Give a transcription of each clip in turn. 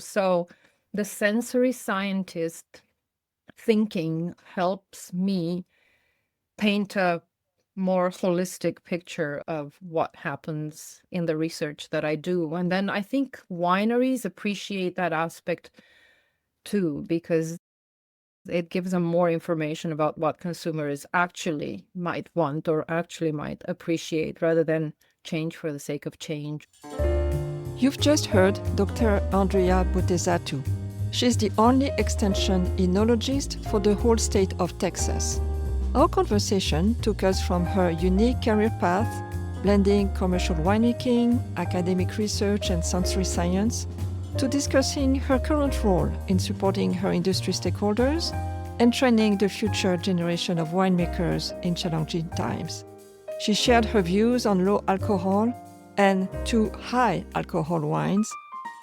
So the sensory scientist thinking helps me paint a more holistic picture of what happens in the research that I do. And then I think wineries appreciate that aspect too, because it gives them more information about what consumers actually might want or actually might appreciate rather than change for the sake of change. You've just heard Dr. Andreea Botezatu. She's the only extension enologist for the whole state of Texas. Our conversation took us from her unique career path, blending commercial winemaking, academic research, and sensory science, to discussing her current role in supporting her industry stakeholders and training the future generation of winemakers in challenging times. She shared her views on low alcohol and too high alcohol wines,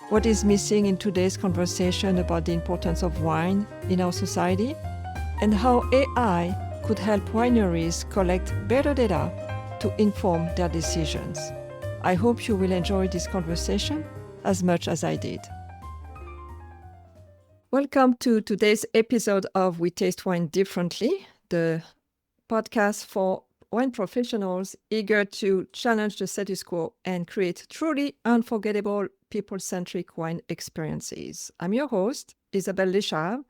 what is missing in today's conversation about the importance of wine in our society, and how AI could help wineries collect better data to inform their decisions. I hope you will enjoy this conversation as much as I did. Welcome to today's episode of We Taste Wine Differently, the podcast for wine professionals eager to challenge the status quo and create truly unforgettable people-centric wine experiences. I'm your host, Isabelle Lesschaeve,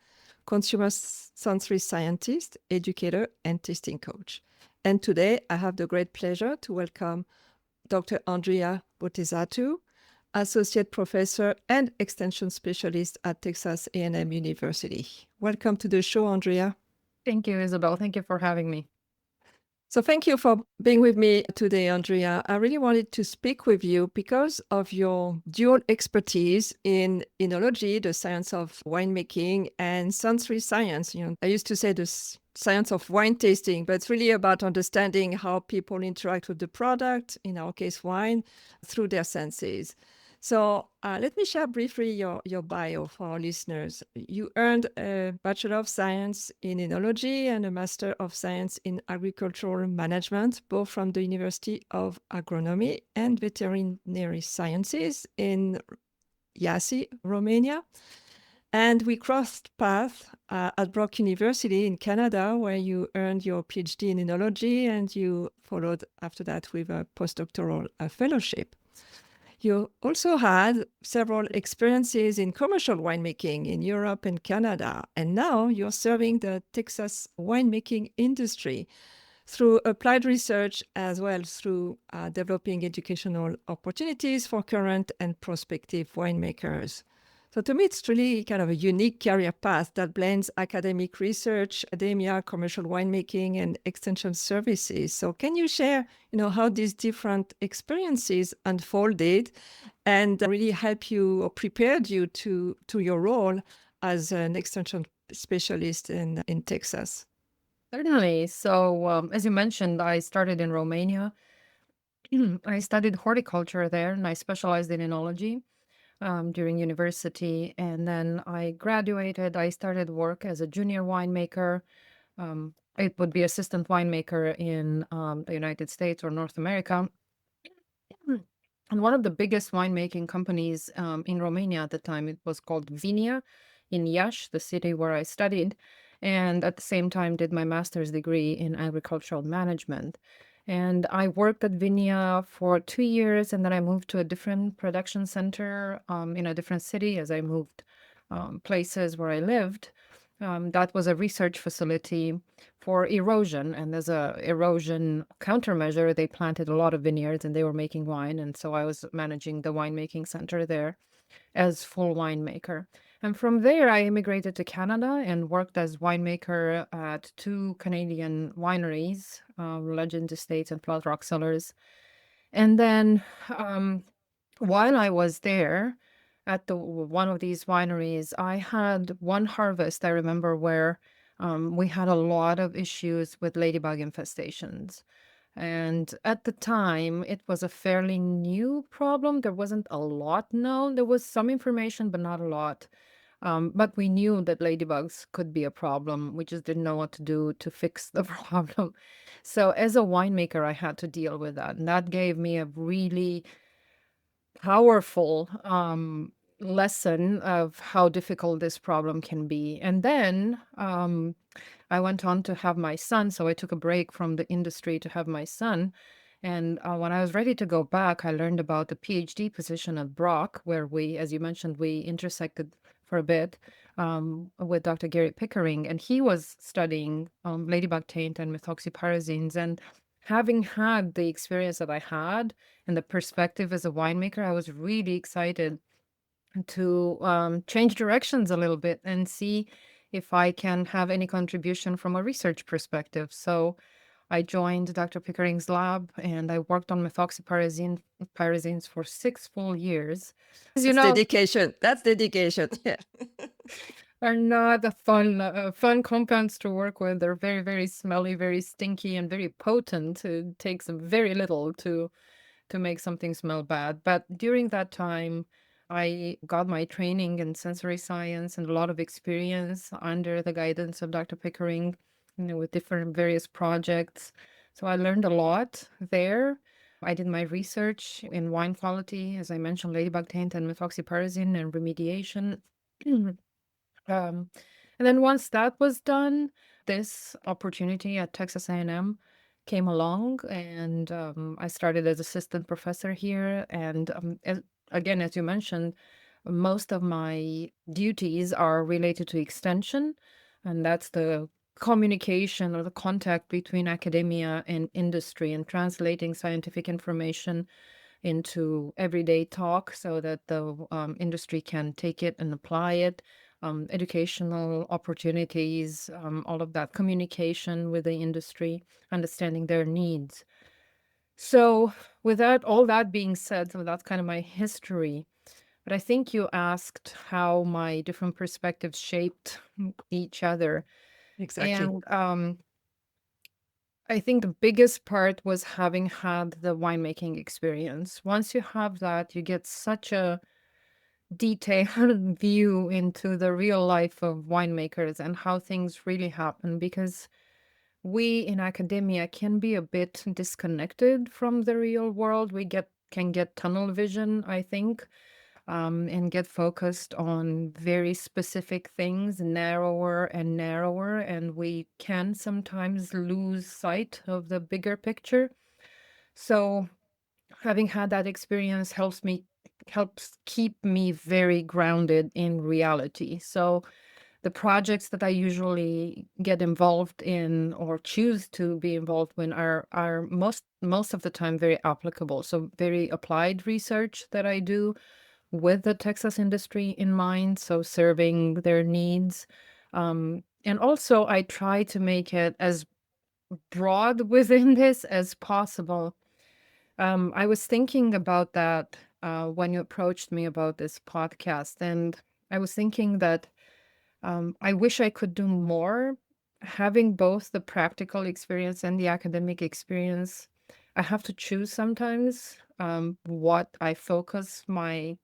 consumer sensory scientist, educator, and tasting coach. And today I have the great pleasure to welcome Dr. Andreea Botezatu, associate professor and extension specialist at Texas A&M University. Welcome to the show, Andreea. Thank you, Isabel. Thank you for having me. So thank you for being with me today, Andreea. I really wanted to speak with you because of your dual expertise in enology, the science of winemaking, and sensory science. I used to say the science of wine tasting, but it's really about understanding how people interact with the product, in our case, wine, through their senses. So let me share briefly your bio for our listeners. You earned a Bachelor of Science in Enology and a Master of Science in Agricultural Management, both from the University of Agronomy and Veterinary Sciences in Iași, Romania. And we crossed paths at Brock University in Canada, where you earned your PhD in Enology, and you followed after that with a postdoctoral fellowship. You also had several experiences in commercial winemaking in Europe and Canada, and now you're serving the Texas winemaking industry through applied research as well as through developing educational opportunities for current and prospective winemakers. So to me, it's really kind of a unique career path that blends academic research, academia, commercial winemaking, and extension services. So can you share, how these different experiences unfolded and really help you or prepared you to your role as an extension specialist in Texas? Certainly. So as you mentioned, I started in Romania. I studied horticulture there and I specialized in enology during university. And then I graduated. I started work as a junior winemaker. It would be assistant winemaker in the United States or North America. And one of the biggest winemaking companies in Romania at the time, it was called Vinia in Iași, the city where I studied. And at the same time did my master's degree in agricultural management. And I worked at Vinia for 2 years, and then I moved to a different production center in a different city as I moved places where I lived. That was a research facility for erosion, and as a erosion countermeasure, they planted a lot of vineyards and they were making wine, and so I was managing the winemaking center there as full winemaker. And from there, I immigrated to Canada and worked as winemaker at 2 Canadian wineries, Legend Estates and Flat Rock Cellars. And then while I was there at one of these wineries, I had one harvest, I remember, where we had a lot of issues with ladybug infestations. And at the time, it was a fairly new problem. There wasn't a lot known. There was some information, but not a lot. But we knew that ladybugs could be a problem. We just didn't know what to do to fix the problem. So as a winemaker, I had to deal with that. And that gave me a really powerful lesson of how difficult this problem can be. And then I went on to have my son. So I took a break from the industry to have my son. And when I was ready to go back, I learned about the PhD position at Brock, where we, as you mentioned, we intersected for a bit with Dr. Gary Pickering. And he was studying ladybug taint and methoxypyrazines. And having had the experience that I had and the perspective as a winemaker, I was really excited to change directions a little bit and see if I can have any contribution from a research perspective. So I joined Dr. Pickering's lab and I worked on pyrazines for 6 full years. As you That's know, dedication. That's dedication. Yeah. are not the fun compounds to work with. They're very, very smelly, very stinky, and very potent. It takes very little to make something smell bad. But during that time, I got my training in sensory science and a lot of experience under the guidance of Dr. Pickering, with different various projects. So I learned a lot there. I did my research in wine quality, as I mentioned, ladybug taint and methoxypyrazine and remediation. Um, and then once that was done, this opportunity at Texas A&M came along, and I started as assistant professor here. And again, as you mentioned, most of my duties are related to extension, and that's the communication or the contact between academia and industry and translating scientific information into everyday talk so that the industry can take it and apply it. Educational opportunities, all of that communication with the industry, understanding their needs. So, with that, all that being said, so that's kind of my history. But I think you asked how my different perspectives shaped each other. Exactly. And I think the biggest part was having had the winemaking experience. Once you have that, you get such a detailed view into the real life of winemakers and how things really happen, because we in academia can be a bit disconnected from the real world. We can get tunnel vision, I think, and get focused on very specific things, narrower and narrower, and we can sometimes lose sight of the bigger picture. So having had that experience helps keep me very grounded in reality. So the projects that I usually get involved in or choose to be involved in are most of the time very applicable. So very applied research that I do with the Texas industry in mind, so serving their needs. And also I try to make it as broad within this as possible. I was thinking about that when you approached me about this podcast, and I was thinking that I wish I could do more. Having both the practical experience and the academic experience, I have to choose sometimes what I focus my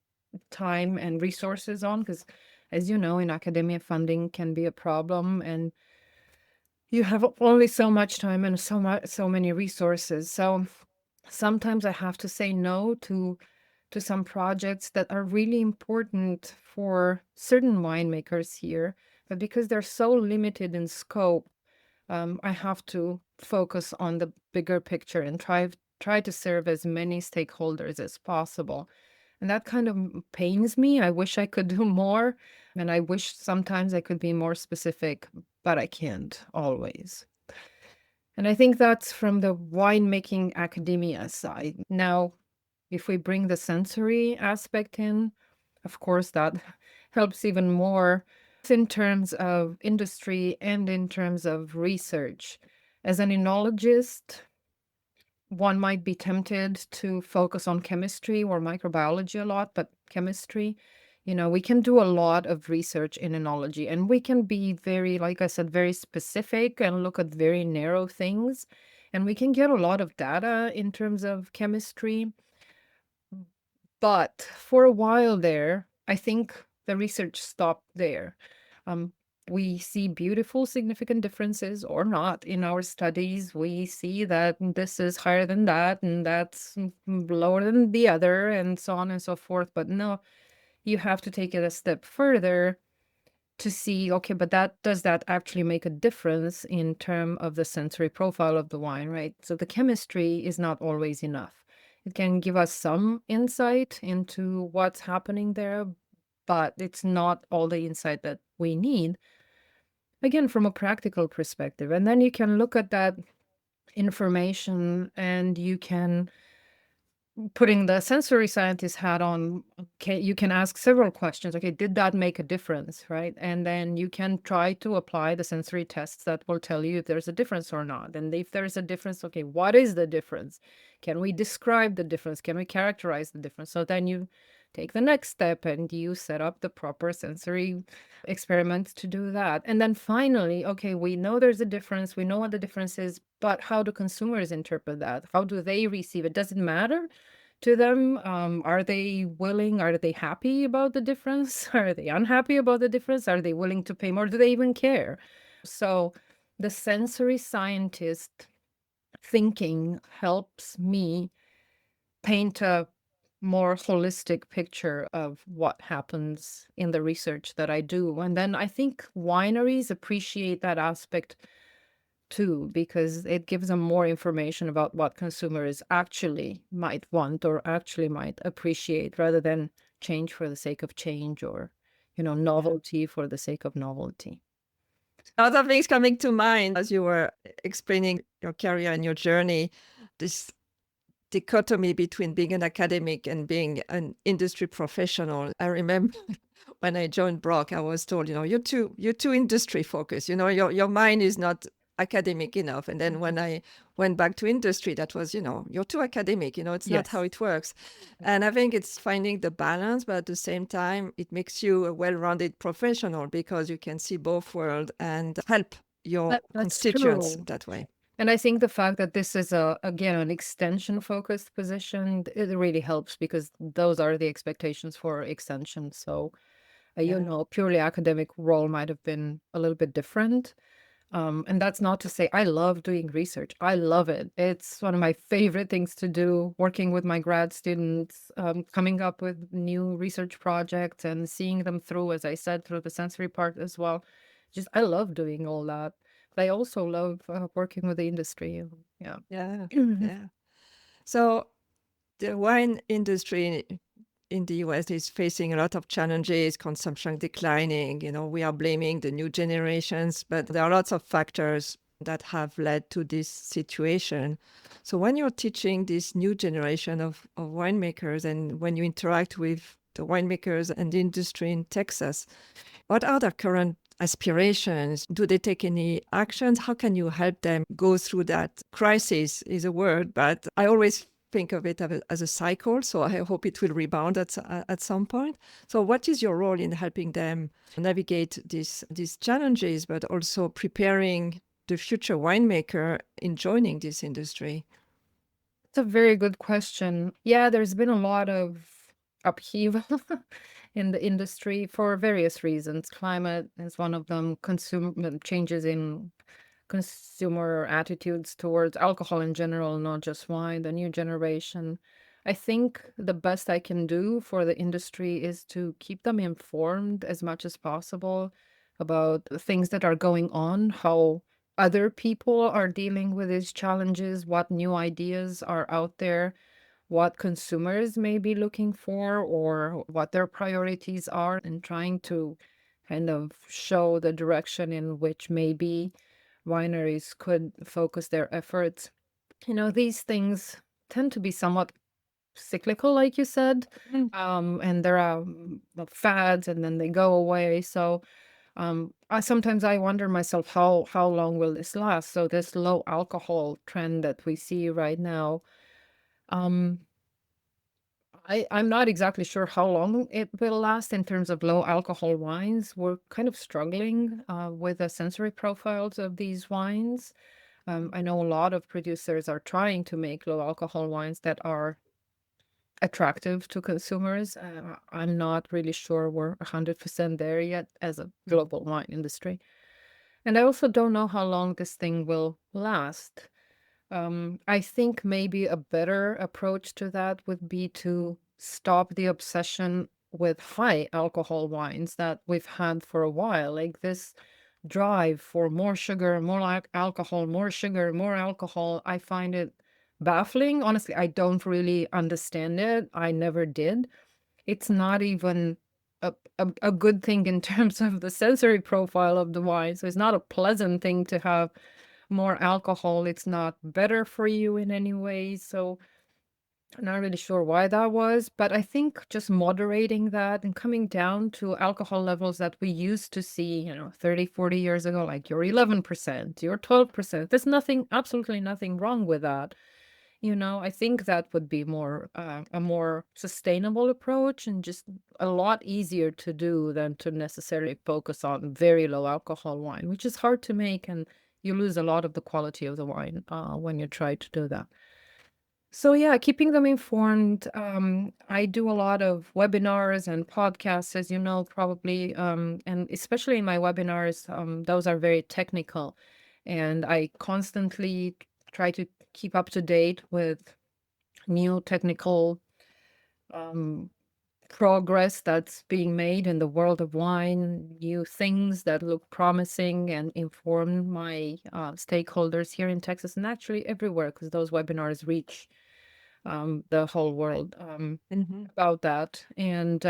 time and resources on, because as you know, in academia, funding can be a problem, and you have only so much time and so many resources. So sometimes I have to say no to some projects that are really important for certain winemakers here, but because they're so limited in scope, I have to focus on the bigger picture and try to serve as many stakeholders as possible. And that kind of pains me. I wish I could do more, and I wish sometimes I could be more specific, but I can't always. And I think that's from the winemaking academia side. Now, if we bring the sensory aspect in, of course, that helps even more in terms of industry and in terms of research. As an enologist, one might be tempted to focus on chemistry or microbiology a lot, but chemistry, we can do a lot of research in enology, and we can be very, like I said, very specific and look at very narrow things. And we can get a lot of data in terms of chemistry. But for a while there, I think the research stopped there. Um, we see beautiful, significant differences or not in our studies. We see that this is higher than that, and that's lower than the other, and so on and so forth. But no, you have to take it a step further to see, okay, but does that actually make a difference in term of the sensory profile of the wine, right? So the chemistry is not always enough. It can give us some insight into what's happening there, but it's not all the insight that we need, again, from a practical perspective. And then you can look at that information and you can, putting the sensory scientist hat on, okay, you can ask several questions. Okay, did that make a difference, right? And then you can try to apply the sensory tests that will tell you if there's a difference or not. And if there's a difference, okay, what is the difference? Can we describe the difference? Can we characterize the difference? So then you take the next step and you set up the proper sensory experiments to do that. And then finally, okay, we know there's a difference. We know what the difference is, but how do consumers interpret that? How do they receive it? Does it matter to them? Are they willing? Are they happy about the difference? Are they unhappy about the difference? Are they willing to pay more? Do they even care? So the sensory scientist thinking helps me paint a more holistic picture of what happens in the research that I do. And then I think wineries appreciate that aspect too, because it gives them more information about what consumers actually might want or actually might appreciate, rather than change for the sake of change, or, Yeah. novelty for the sake of novelty. Other things coming to mind as you were explaining your career and your journey, this dichotomy between being an academic and being an industry professional. I remember when I joined Brock, I was told, you're too industry focused. Your mind is not academic enough. And then when I went back to industry, that was, you're too academic. It's not how Yes. it works. And I think it's finding the balance, but at the same time, it makes you a well-rounded professional because you can see both worlds and help your That's constituents true. that way. And I think the fact that this is again, an extension focused position, it really helps, because those are the expectations for extension. So, Yeah. purely academic role might have been a little bit different. And that's not to say I love doing research. I love it. It's one of my favorite things to do, working with my grad students, coming up with new research projects and seeing them through, as I said, through the sensory part as well. Just, I love doing all that. But I also love working with the industry. Yeah. Yeah. Yeah. So the wine industry in the US is facing a lot of challenges, consumption declining. We are blaming the new generations, but there are lots of factors that have led to this situation. So when you're teaching this new generation of winemakers and when you interact with the winemakers and the industry in Texas, what are their current aspirations? Do they take any actions? How can you help them go through that? Crisis is a word, but I always think of it as a cycle. So I hope it will rebound at some point. So what is your role in helping them navigate these challenges, but also preparing the future winemaker in joining this industry? It's a very good question. Yeah, there's been a lot of upheaval in the industry for various reasons. Climate is one of them, consumer changes in consumer attitudes towards alcohol in general, not just wine, the new generation. I think the best I can do for the industry is to keep them informed as much as possible about the things that are going on, how other people are dealing with these challenges, what new ideas are out there, what consumers may be looking for, or what their priorities are, and trying to kind of show the direction in which maybe wineries could focus their efforts. These things tend to be somewhat cyclical, like you said, Mm. and there are fads, and then they go away. So I wonder myself, how long will this last? So this low alcohol trend that we see right now, um, I'm not exactly sure how long it will last in terms of low alcohol wines. We're kind of struggling with the sensory profiles of these wines. I know a lot of producers are trying to make low alcohol wines that are attractive to consumers. I'm not really sure we're 100% there yet as a global wine industry. And I also don't know how long this thing will last. I think maybe a better approach to that would be to stop the obsession with high alcohol wines that we've had for a while. Like this drive for more sugar, more like alcohol, more sugar, more alcohol. I find it baffling. Honestly, I don't really understand it. I never did. It's not even a good thing in terms of the sensory profile of the wine. So it's not a pleasant thing to have more alcohol. It's not better for you in any way. So I'm not really sure why that was, but I think just moderating that and coming down to alcohol levels that we used to see, 30, 40 years ago, like your 11%, your 12%. There's nothing, absolutely nothing wrong with that. I think that would be a more sustainable approach and just a lot easier to do than to necessarily focus on very low alcohol wine, which is hard to make, and you lose a lot of the quality of the wine when you try to do that. So yeah, keeping them informed. I do a lot of webinars and podcasts, as you know, probably, and especially in my webinars, those are very technical, and I constantly try to keep up to date with new technical um, progress that's being made in the world of wine, new things that look promising, and inform my stakeholders here in Texas and actually everywhere, because those webinars reach the whole world Mhm. about that. And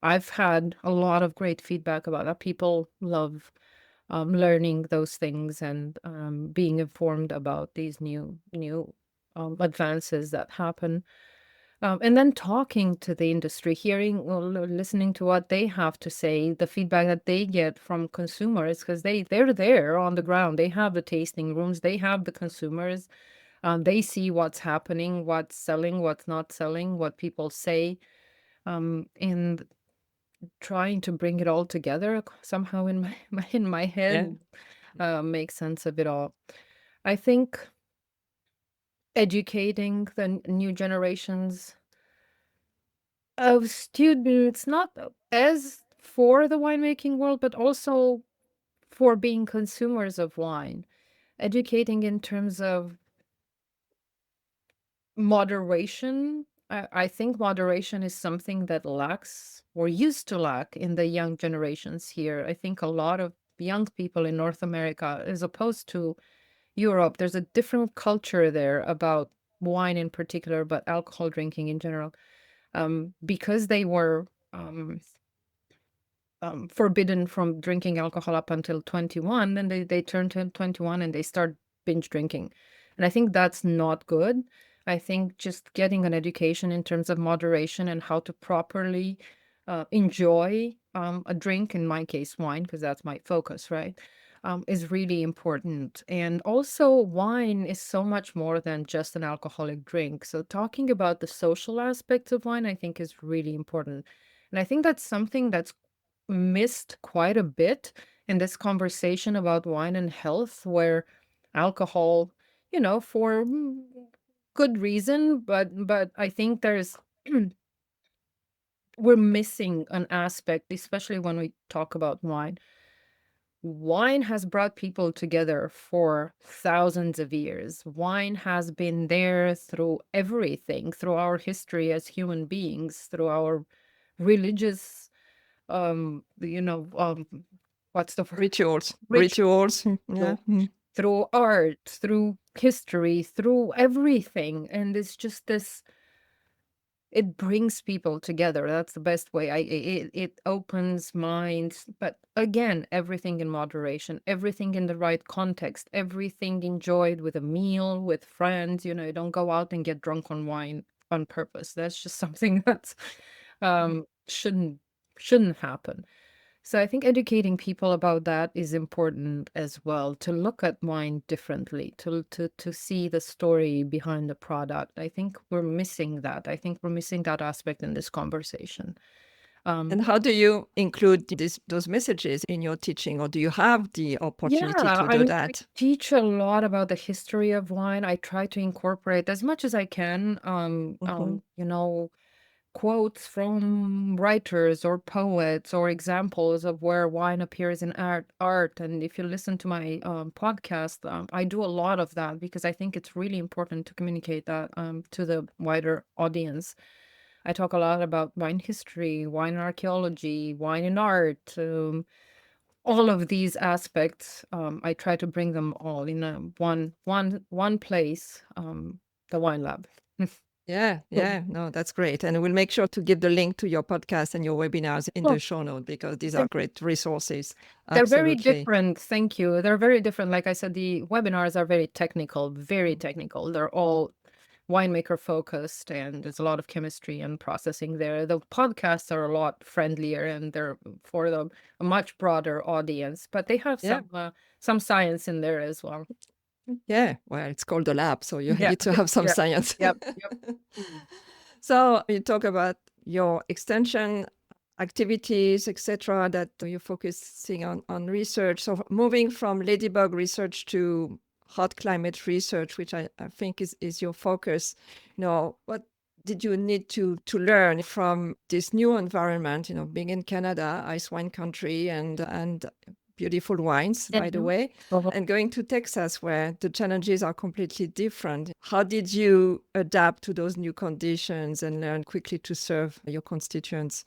I've had a lot of great feedback about that. People love learning those things and being informed about these new advances that happen. And then talking to the industry, hearing or listening to what they have to say, the feedback that they get from consumers, because they're there on the ground. They have the tasting rooms, they have the consumers, they see what's happening, what's selling, what's not selling, what people say, and trying to bring it all together somehow in in my Yeah. head, make sense of it all. I think educating the new generations of students, not as for the winemaking world, but also for being consumers of wine, educating in terms of moderation. I think moderation is something that lacks or used to lack in the young generations here. I think a lot of young people in North America, as opposed to Europe, there's a different culture there about wine in particular, but alcohol drinking in general, because they were forbidden from drinking alcohol up until 21. Then they turn to 21 and they start binge drinking. And I think that's not good. I think just getting an education in terms of moderation and how to properly enjoy a drink, in my case, wine, because that's my focus, right? Is really important. And also, wine is so much more than just an alcoholic drink. So, talking about the social aspects of wine, I think, is really important. And I think that's something that's missed quite a bit in this conversation about wine and health, where alcohol, for good reason, but I think there's we're missing an aspect, especially when we talk about wine. Wine has brought people together for thousands of years. Wine has been there through everything, through our history as human beings, through our religious what's the word? Rituals. Ritual, Rituals. Yeah. Mm. through art, through history, through everything. And it's just this, it brings people together. That's the best way. It opens minds, but again, everything in moderation, everything in the right context, everything enjoyed with a meal, with friends. You don't go out and get drunk on wine on purpose. That's just something that's shouldn't shouldn't happen. So I think educating people about that is important as well, to look at wine differently, to see the story behind the product. I think we're missing that. I think we're missing that aspect in this conversation. And how do you include those messages in your teaching, or do you have the Yeah, opportunity to I do mean, I that? teach a lot about the history of wine. I try to incorporate as much as I can, Mhm. quotes from writers or poets or examples of where wine appears in art. And if you listen to my podcast, I do a lot of that because I think it's really important to communicate that to the wider audience. I talk a lot about wine history, wine archaeology, wine and art, all of these aspects. I try to bring them all in a one place, the wine lab. Yeah, yeah. No, that's great. And we'll make sure to give the link to your podcast and your webinars in Well, the show note because these are great resources. they're very Absolutely. different. Thank you. They're very different. Like I said, the webinars are very technical, very technical. They're all winemaker focused, and there's a lot of chemistry and processing there. The podcasts are a lot friendlier, and they're for a much broader audience, but they have Yeah. some science in there as well. Yeah. Well, it's called the lab, so you Yeah. need to have some Yeah. science. Yep. Yep. So you talk about your extension activities, etc., that you're focusing on research. So moving from ladybug research to hot climate research, which I think is your focus, what did you need to learn from this new environment, being in Canada, ice wine country, and beautiful wines, by the Mhm. way, Mhm. and going to Texas, where the challenges are completely different. How did you adapt to those new conditions and learn quickly to serve your constituents?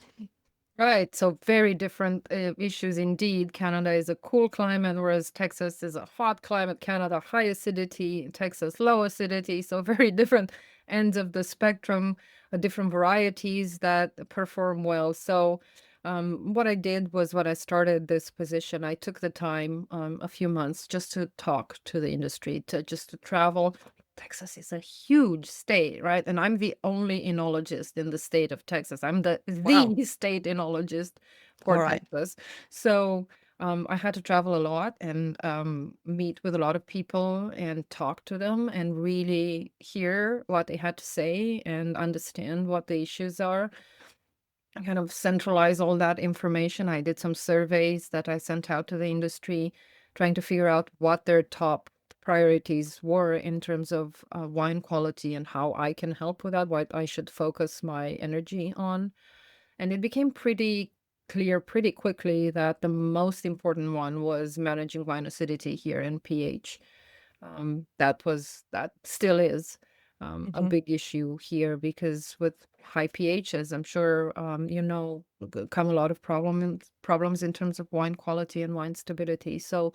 Right. So very different issues indeed. Canada is a cool climate, whereas Texas is a hot climate. Canada, high acidity, Texas, low acidity. So very different ends of the spectrum, different varieties that perform well. So what I did was when I started this position, I took the time, a few months, just to talk to the industry, to just to travel. Texas is a huge state, right? And I'm the only enologist in the state of Texas. I'm Wow. the state enologist for All right. Texas. So I had to travel a lot and meet with a lot of people and talk to them and really hear what they had to say and understand what the issues are. I kind of centralize all that information. I did some surveys that I sent out to the industry, trying to figure out what their top priorities were in terms of wine quality and how I can help with that, what I should focus my energy on. And it became pretty clear pretty quickly that the most important one was managing wine acidity here and pH. That still is a Mhm. big issue here because with high pHs, I'm sure come a lot of problems in terms of wine quality and wine stability. So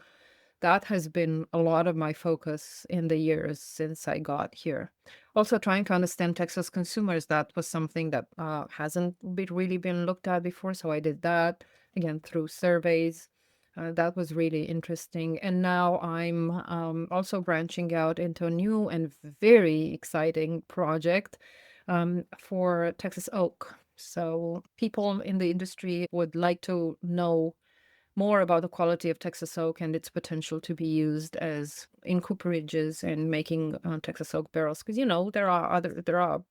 that has been a lot of my focus in the years since I got here. Also, trying to understand Texas consumers. That was something that hasn't really been looked at before. So I did that again through surveys. That was really interesting. And now I'm also branching out into a new and very exciting project for Texas oak. So people in the industry would like to know more about the quality of Texas oak and its potential to be used as in cooperages and making Texas oak barrels. Because there are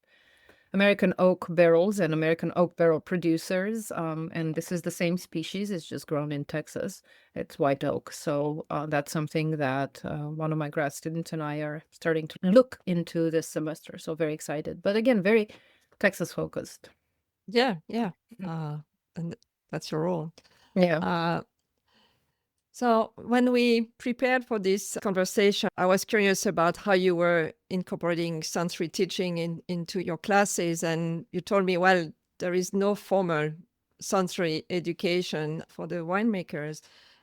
American oak barrels and American oak barrel producers, and this is the same species. It's just grown in Texas. It's white oak, so that's something that one of my grad students and I are starting to look into this semester. So very excited, but again, very Texas focused. Yeah, yeah. Uh, and that's your role. Yeah. Uh, So when we prepared for this conversation, I was curious about how you were incorporating sensory teaching into your classes. And you told me, well, there is no formal sensory education for the winemakers.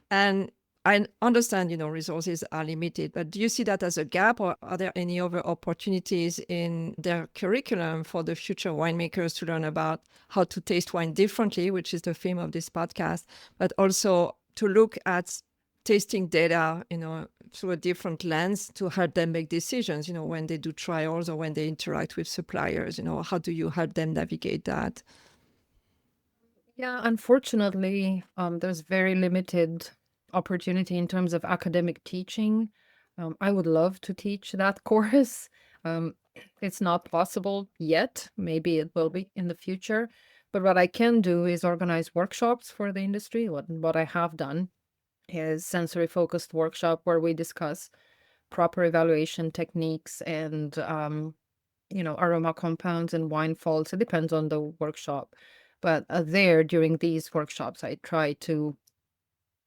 And I understand, resources are limited, but do you see that as a gap, or are there any other opportunities in their curriculum for the future winemakers to learn about how to taste wine differently, which is the theme of this podcast, but also to look at tasting data, through a different lens to help them make decisions, when they do trials or when they interact with suppliers, how do you help them navigate that? Yeah, unfortunately, there's very limited opportunity in terms of academic teaching. I would love to teach that course. Um, it's not possible yet. Maybe it will be in the future. But what I can do is organize workshops for the industry. What I have done is sensory focused workshop where we discuss proper evaluation techniques and aroma compounds and wine faults. It depends on the workshop. But there, during these workshops, I try to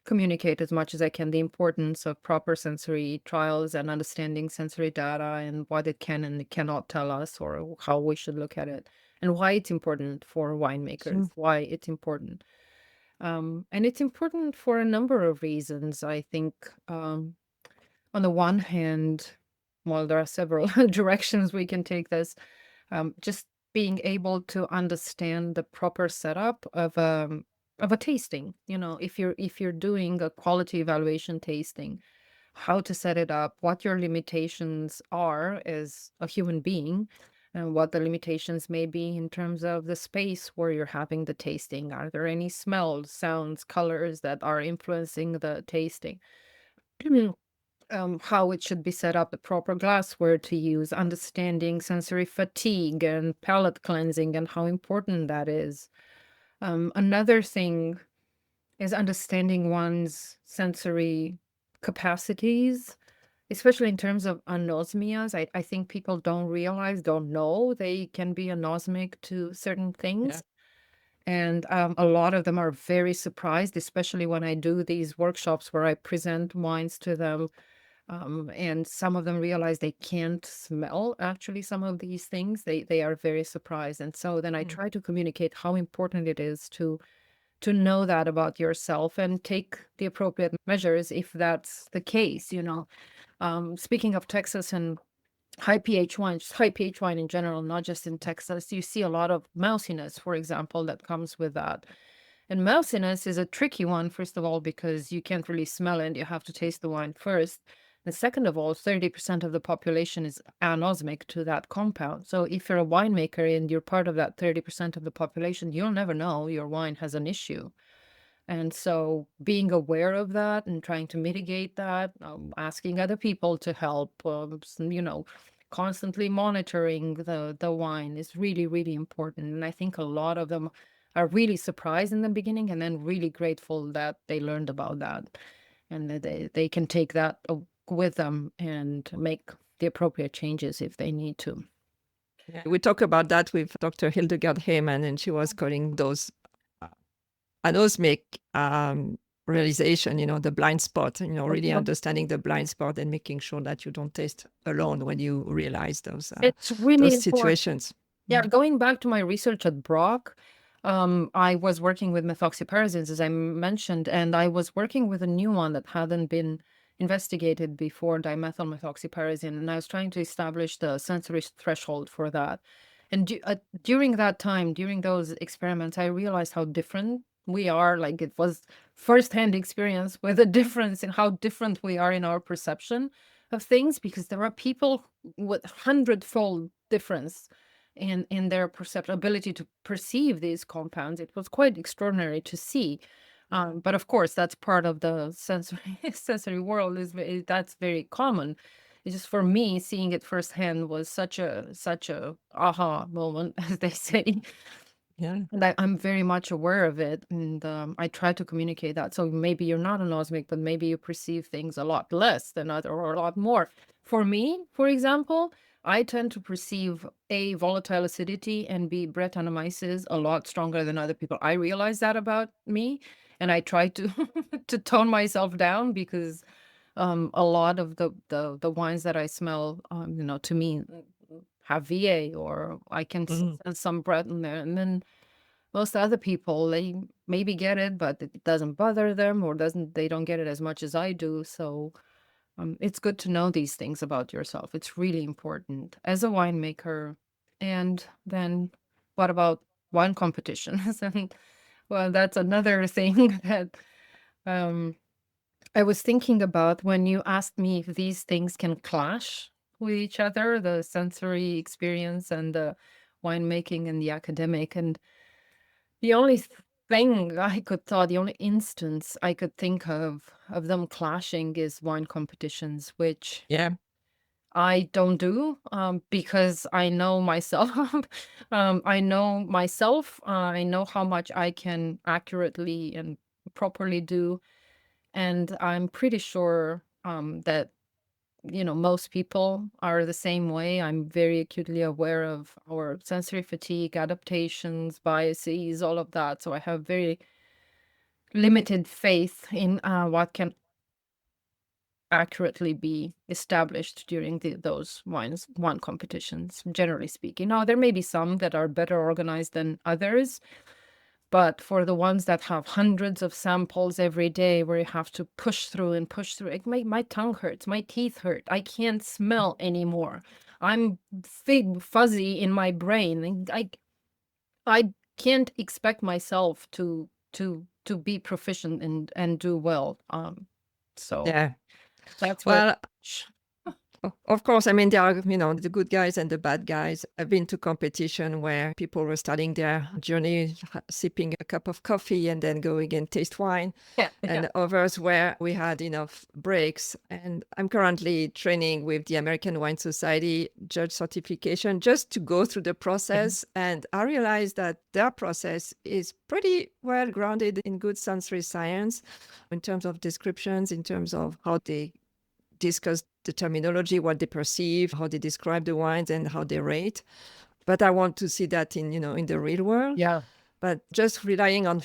communicate as much as I can the importance of proper sensory trials and understanding sensory data and what it can and cannot tell us or how we should look at it. and why it's important for winemakers, why it's important. And it's important for a number of reasons. I think, on the one hand, well, there are several directions we can take this. Just being able to understand the proper setup of a tasting. You know, if you're doing a quality evaluation tasting, how to set it up, what your limitations are as a human being, and what the limitations may be in terms of the space where you're having the tasting. Are there any smells, sounds, colors that are influencing the tasting? How it should be set up, the proper glassware to use, understanding sensory fatigue and palate cleansing and how important that is. Another thing is understanding one's sensory capacities, especially in terms of anosmias. I think people don't realize, don't know they can be anosmic to certain Yeah. things. And a lot of them are very surprised, especially when I do these workshops where I present wines to them. And some of them realize they can't smell actually some of these things. They are very surprised. And so then I Mm. try to communicate how important it is to know that about yourself and take the appropriate measures if that's the case, you know. Speaking of Texas and high pH wine, just high pH wine in general, not just in Texas, you see a lot of mousiness, for example, that comes with that. And mousiness is a tricky one, first of all, because you can't really smell it. You have to taste the wine first. And second of all, 30% of the population is anosmic to that compound. So if you're a winemaker and you're part of that 30% of the population, you'll never know your wine has an issue. And so being aware of that and trying to mitigate that, asking other people to help, you know, constantly monitoring the wine is really, really important. And I think a lot of them are really surprised in the beginning and then really grateful that they learned about that and that they can take that with them and make the appropriate changes if they need to. Yeah. We talk about that with Dr. Hildegard Heyman, and she was calling those uh, anosmic realization, the blind spot, really understanding the blind spot and making sure that you don't taste alone when you realize It's really those important. situations. Yeah, going back to my research at Brock, I was working with methoxyperazines, as I mentioned, and I was working with a new one that hadn't been investigated before, dimethylmethoxyperazine, and I was trying to establish the sensory threshold for that. And during that time, during those experiments, I realized how different we are. Like it was firsthand experience with a difference in how different we are in our perception of things, because there are people with hundredfold difference in their ability to perceive these compounds. It was quite extraordinary to see. But of course, that's part of the sensory sensory world. That's very common. It's just for me, seeing it firsthand was such a aha moment, as they say. Yeah. And I'm very much aware of it, and I try to communicate that. So maybe you're not anosmic, but maybe you perceive things a lot less than other, or a lot more. For me, for example, I tend to perceive A, volatile acidity, and B, Brettanomyces a lot stronger than other people. I realize that about me, and I try to to tone myself down because a lot of the wines that I smell, to me, have VA, or I can Mhm. sense some Brett in there, and then most other people, they maybe get it, but it doesn't bother them, or doesn't they don't get it as much as I do. So it's good to know these things about yourself. It's really important as a winemaker. And then what about wine competitions? And well, that's another thing that um, I was thinking about when you asked me if these things can clash with each other, the sensory experience and the winemaking and the academic. And the only thing I could thought, the only instance I could think of them clashing is wine competitions, which Yeah. I don't do, because I know myself. I know myself. I know how much I can accurately and properly do, and I'm pretty sure that most people are the same way. I'm very acutely aware of our sensory fatigue, adaptations, biases, all of that. So I have very limited faith in what can accurately be established during those wine competitions, generally speaking. Now, there may be some that are better organized than others, but for the ones that have hundreds of samples every day where you have to push through and push through, my tongue hurts, my teeth hurt, I can't smell anymore. I'm fuzzy in my brain. And I can't expect myself to be proficient and do well. So Yeah. that's where Well, of course, I mean, there are, the good guys and the bad guys. I've been to competition where people were starting their journey sipping a cup of coffee and then going and taste wine, yeah, yeah. and others where we had enough breaks. And I'm currently training with the American Wine Society judge certification just to go through the Mhm. process. And I realized that their process is pretty well grounded in good sensory science in terms of descriptions, in terms of how they discuss the terminology, what they perceive, how they describe the wines, and how they rate. But I want to see that in the real world. Yeah. But just relying on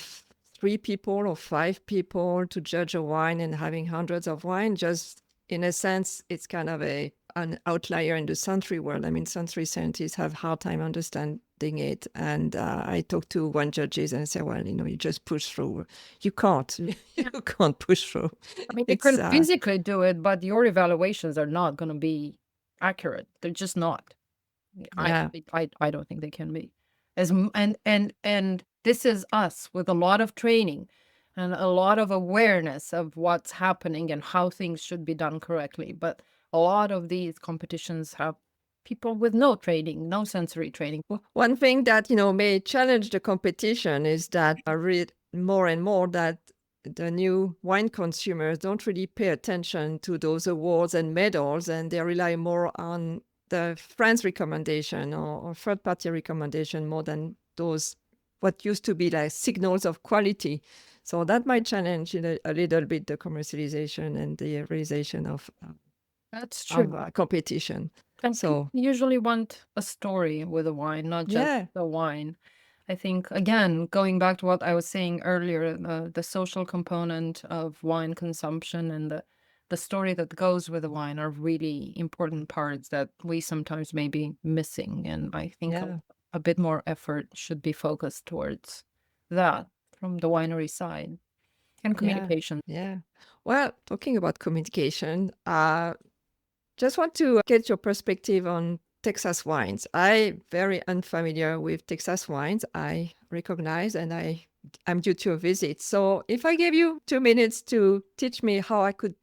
three people or five people to judge a wine and having hundreds of wine, just in a sense, it's kind of an outlier in the sensory world. I mean, sensory scientists have hard time understanding it. And I talked to one judges and I said, well, you just push through. You can't. Yeah. You can't push through. I mean, you It's can physically do it, but your evaluations are not going to be accurate. They're just not. I, yeah. I don't think they can be. And this is us with a lot of training and a lot of awareness of what's happening and how things should be done correctly. But a lot of these competitions have people with no training, no sensory training. One thing that may challenge the competition is that I read more and more that the new wine consumers don't really pay attention to those awards and medals, and they rely more on the friends' recommendation or third-party recommendation more than those what used to be like signals of quality. So that might challenge a little bit the commercialization and the realization of That's true. competition. And people So usually want a story with a wine, not just yeah, the wine. I think, again, going back to what I was saying earlier, the social component of wine consumption and the story that goes with the wine are really important parts that we sometimes may be missing. And I think yeah. a bit more effort should be focused towards that from the winery side and Yeah, communication. yeah. Well, talking about communication, just want to get your perspective on Texas wines. I'm very unfamiliar with Texas wines. I recognize and I'm due to a visit. So if I gave you 2 minutes to teach me how I could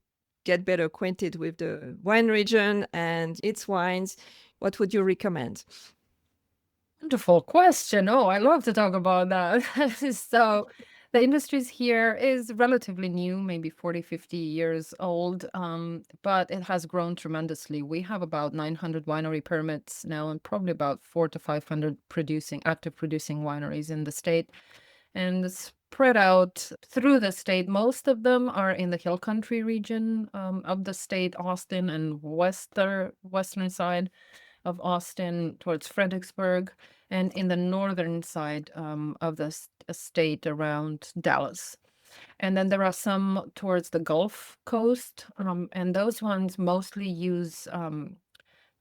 get better acquainted with the wine region and its wines, what would you recommend? Wonderful question. Oh, I love to talk about that. So, the industries here is relatively new, maybe 40, 50 years old, but it has grown tremendously. We have about 900 winery permits now and probably about 4 to 500 active producing wineries in the state and spread out through the state. Most of them are in the Hill Country region of the state, Austin and western side of Austin towards Fredericksburg, and in the northern side of the state around Dallas. And then there are some towards the Gulf Coast, and those ones mostly use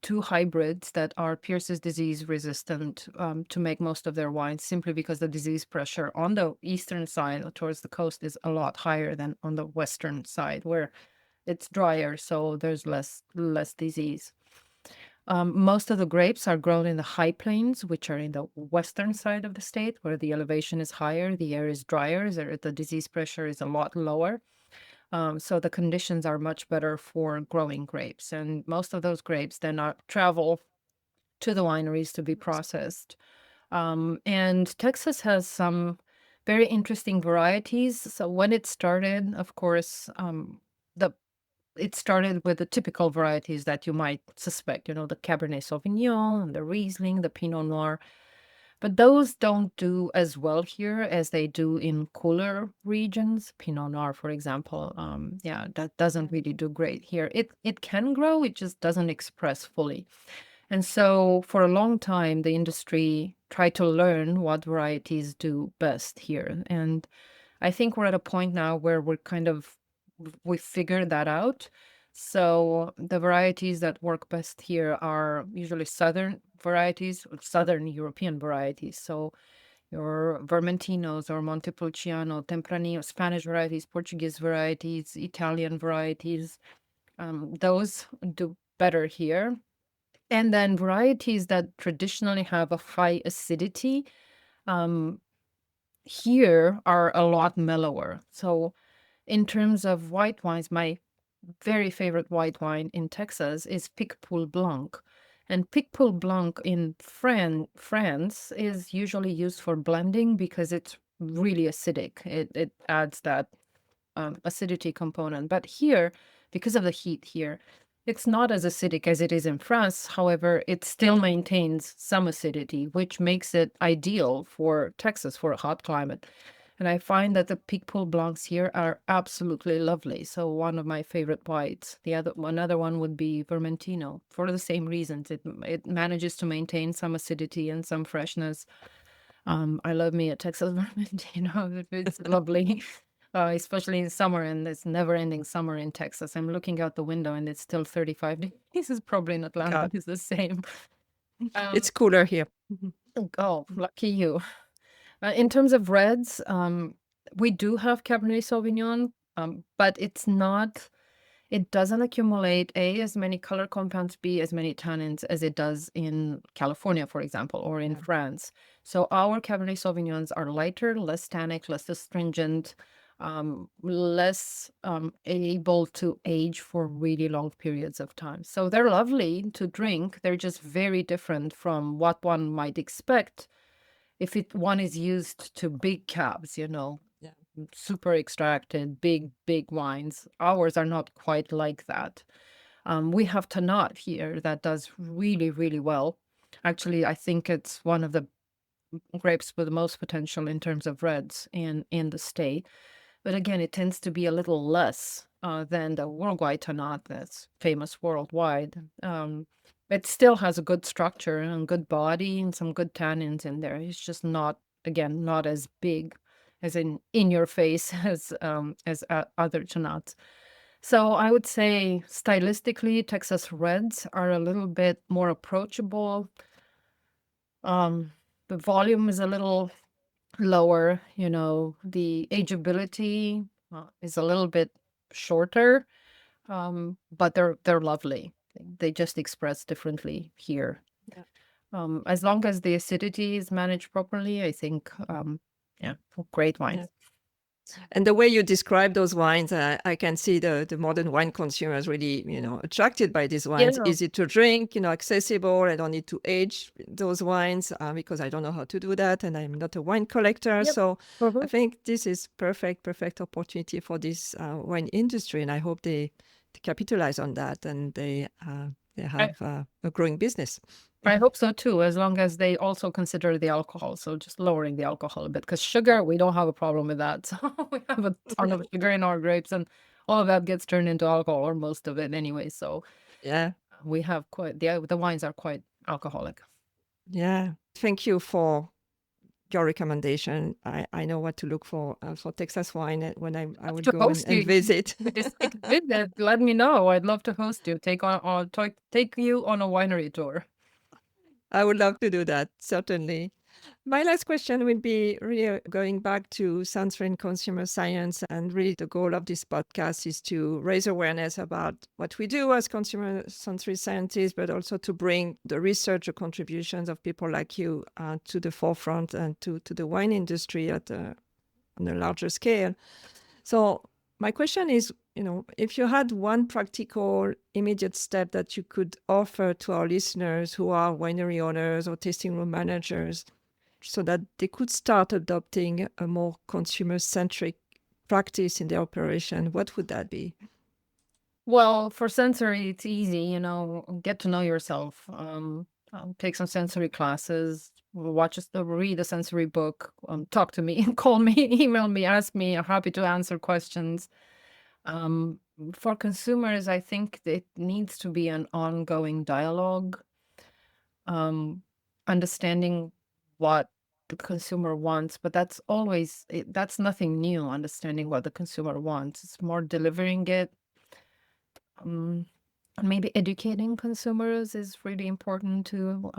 two hybrids that are Pierce's disease resistant to make most of their wines, simply because the disease pressure on the eastern side towards the coast is a lot higher than on the western side, where it's drier, so there's less disease. Most of the grapes are grown in the high plains, which are in the western side of the state, where the elevation is higher, the air is drier, the disease pressure is a lot lower. So the conditions are much better for growing grapes. And most of those grapes then travel to the wineries to be processed. And Texas has some very interesting varieties. So when it started, of course, the it started with the typical varieties that you might suspect, the Cabernet Sauvignon and the Riesling, the Pinot Noir. But those don't do as well here as they do in cooler regions. Pinot Noir, for example, yeah, that doesn't really do great here. It can grow, it just doesn't express fully. And so for a long time, the industry tried to learn what varieties do best here. And I think we're at a point now where we figured that out. So the varieties that work best here are usually southern varieties, or southern European varieties. So your Vermentinos or Montepulciano, Tempranillo, Spanish varieties, Portuguese varieties, Italian varieties, those do better here. And then varieties that traditionally have a high acidity, um, here are a lot mellower. So in terms of white wines, my very favorite white wine in Texas is Picpoul Blanc. And Picpoul Blanc in France is usually used for blending because it's really acidic. It adds that acidity component. But here, because of the heat here, it's not as acidic as it is in France. However, it still maintains some acidity, which makes it ideal for Texas for a hot climate. And I find that the Picpoul Blancs here are absolutely lovely. So one of my favorite whites. Another one would be Vermentino for the same reasons. It manages to maintain some acidity and some freshness. I love me a Texas Vermentino. It's lovely. Especially in summer, and it's never-ending summer in Texas. I'm looking out the window, and it's still 35 degrees. This is probably in Atlanta. God, It's the same. Um, it's cooler here. Mhm. oh, lucky you. In terms of reds, we do have Cabernet Sauvignon, but it doesn't accumulate A, as many color compounds, B, as many tannins as it does in California, for example, or in Yeah. France. So our Cabernet Sauvignons are lighter, less tannic, less astringent, less able to age for really long periods of time. So they're lovely to drink. They're just very different from what one might expect if one is used to big cabs, Yeah. super extracted, big wines. Ours are not quite like that. We have Tanat here that does really, really well. Actually, I think it's one of the grapes with the most potential in terms of reds in the state. But again, it tends to be a little less than the worldwide Tanat that's famous worldwide. It still has a good structure and good body and some good tannins in there. It's just not, again, not as big as in your face as other Tanats. So I would say stylistically, Texas Reds are a little bit more approachable. Um, the volume is a little lower, the ageability is a little bit shorter, but they're lovely. They just express differently here. Yeah. As long as the acidity is managed properly, I think, yeah, great Yeah. wines. And the way you describe those wines, I can see the modern wine consumers really, attracted by these wines. Yeah. Easy to drink, accessible. I don't need to age those wines because I don't know how to do that, and I'm not a wine collector. Yep. So I Mhm. think this is perfect opportunity for this wine industry, and I hope they capitalize on that and they I, have a growing business. I hope so too, as long as they also consider the alcohol. So just lowering the alcohol a bit, because sugar, we don't have a problem with that. So we have a ton of sugar in our grapes, and all of that gets turned into alcohol, or most of it anyway. So Yeah. we have quite the wines are quite alcoholic. Yeah. Thank you for your recommendation. I know what to look for Texas wine when I Love would to go host and you. visit. Decide to visit, let me know. I'd love to host you. Take you on a winery tour. I would love to do that, certainly. My last question would be really going back to sensory and consumer science. And really, the goal of this podcast is to raise awareness about what we do as consumer sensory scientists, but also to bring the research or contributions of people like you to the forefront and to the wine industry on a larger scale. So my question is, if you had one practical, immediate step that you could offer to our listeners who are winery owners or tasting room managers, so that they could start adopting a more consumer-centric practice in their operation, what would that be? Well, for sensory, it's easy, get to know yourself. Take some sensory classes, read a sensory book, talk to me, call me, email me, ask me. I'm happy to answer questions. Um, for consumers, I think it needs to be an ongoing dialogue, um, understanding what the consumer wants, but that's nothing new, understanding what the consumer wants. It's more delivering it maybe educating consumers is really important too.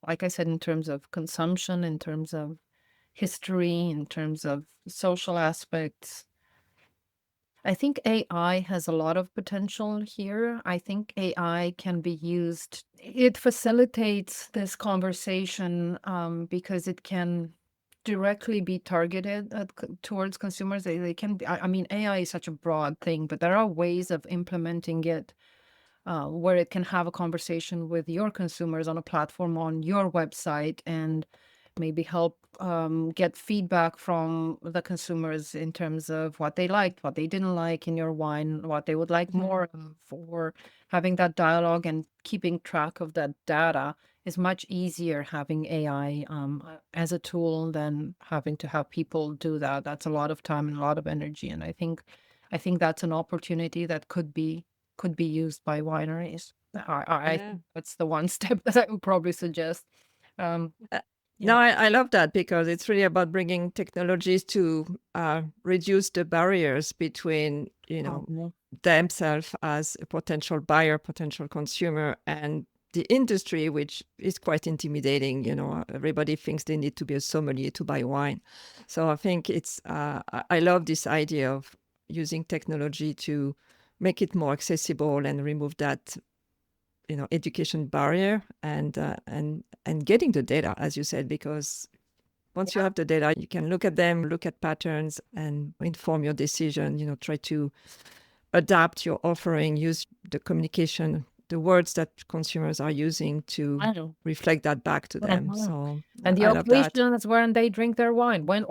Like I said, in terms of consumption, in terms of history, in terms of social aspects. I think AI has a lot of potential here. I think AI can be used. It facilitates this conversation because it can directly be targeted towards consumers. They can be, I mean, AI is such a broad thing, but there are ways of implementing it where it can have a conversation with your consumers on a platform on your website and maybe help get feedback from the consumers in terms of what they liked, what they didn't like in your wine, what they would like more of, or having that dialogue and keeping track of that data is much easier having AI as a tool than having to have people do that. That's a lot of time and a lot of energy, and I think that's an opportunity that could be used by wineries. I Yeah. think that's the one step that I would probably suggest. Um, Uh, yeah. No, I love that because it's really about bringing technologies to reduce the barriers between, Um, themselves as a potential buyer, potential consumer, and the industry, which is quite intimidating. Everybody thinks they need to be a sommelier to buy wine. So I think I love this idea of using technology to make it more accessible and remove that education barrier and getting the data, as you said, because once you yeah. have the data, you can look at them, look at patterns, and inform your decision. Try to adapt your offering, use the communication, the words that consumers are using to I know. reflect that back to them. Mhm. So And the I love that. occasion is when they drink their wine. When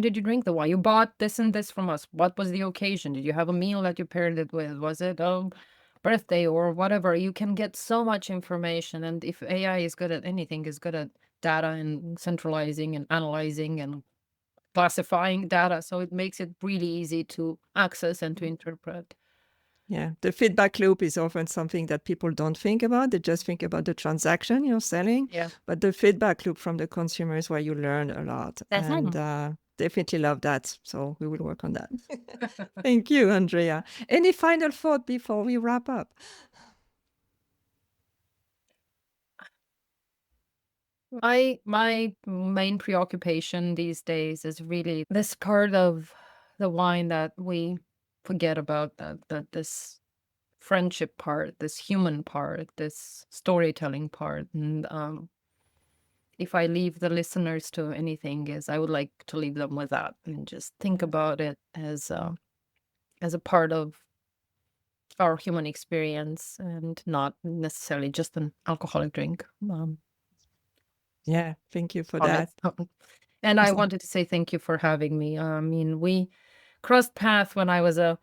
did you drink the wine? You bought this and this from us. What was the occasion? Did you have a meal that you paired it with? Was it a birthday or whatever? You can get so much information. And if AI is good at anything, is good at data and centralizing and analyzing and classifying data. So it makes it really easy to access and to interpret. Yeah, the feedback loop is often something that people don't think about. They just think about the transaction you're selling, Yeah. but the feedback loop from the consumer is where you learn a lot. That's And it. definitely love that. So we will work on that. Thank you, Andrea. Any final thought before we wrap up? My main preoccupation these days is really this part of the wine that we forget about, that this friendship part, this human part, this storytelling part. And if I leave the listeners to anything, is I would like to leave them with that and just think about it as a part of our human experience and not necessarily just an alcoholic drink. Yeah, thank you for On that. its own. And I wanted to say thank you for having me. I mean, we crossed paths when I was a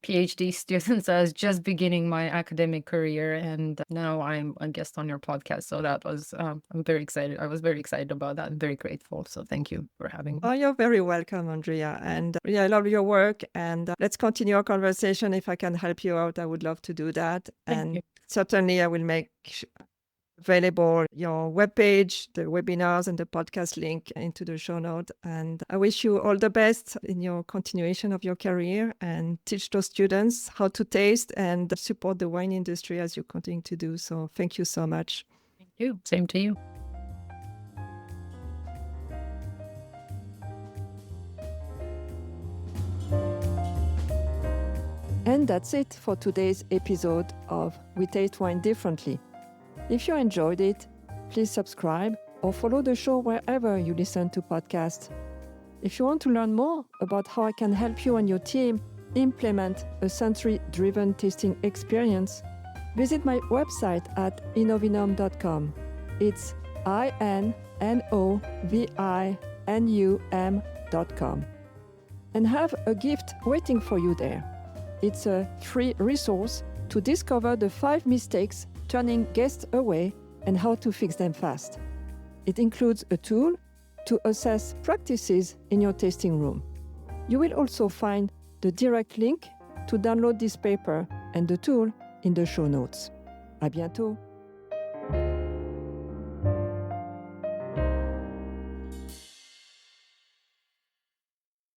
PhD student, so I was just beginning my academic career, and now I'm a guest on your podcast. So that was, I'm very excited. I was very excited about that. I'm very grateful. So thank you for having me. Oh, you're very welcome, Andrea. And yeah, I love your work. And let's continue our conversation. If I can help you out, I would love to do that. Thank And you. certainly, I will make available your webpage, the webinars, and the podcast link into the show note. And I wish you all the best in your continuation of your career and teach those students how to taste and support the wine industry as you continue to do. So thank you so much. Thank you. Same to you. And that's it for today's episode of We Taste Wine Differently. If you enjoyed it, please subscribe or follow the show wherever you listen to podcasts. If you want to learn more about how I can help you and your team implement a sensory-driven tasting experience, visit my website at InnoVinum.com. It's INNOVINUM.com. And have a gift waiting for you there. It's a free resource to discover the 5 mistakes turning guests away and how to fix them fast. It includes a tool to assess practices in your tasting room. You will also find the direct link to download this paper and the tool in the show notes. À bientôt!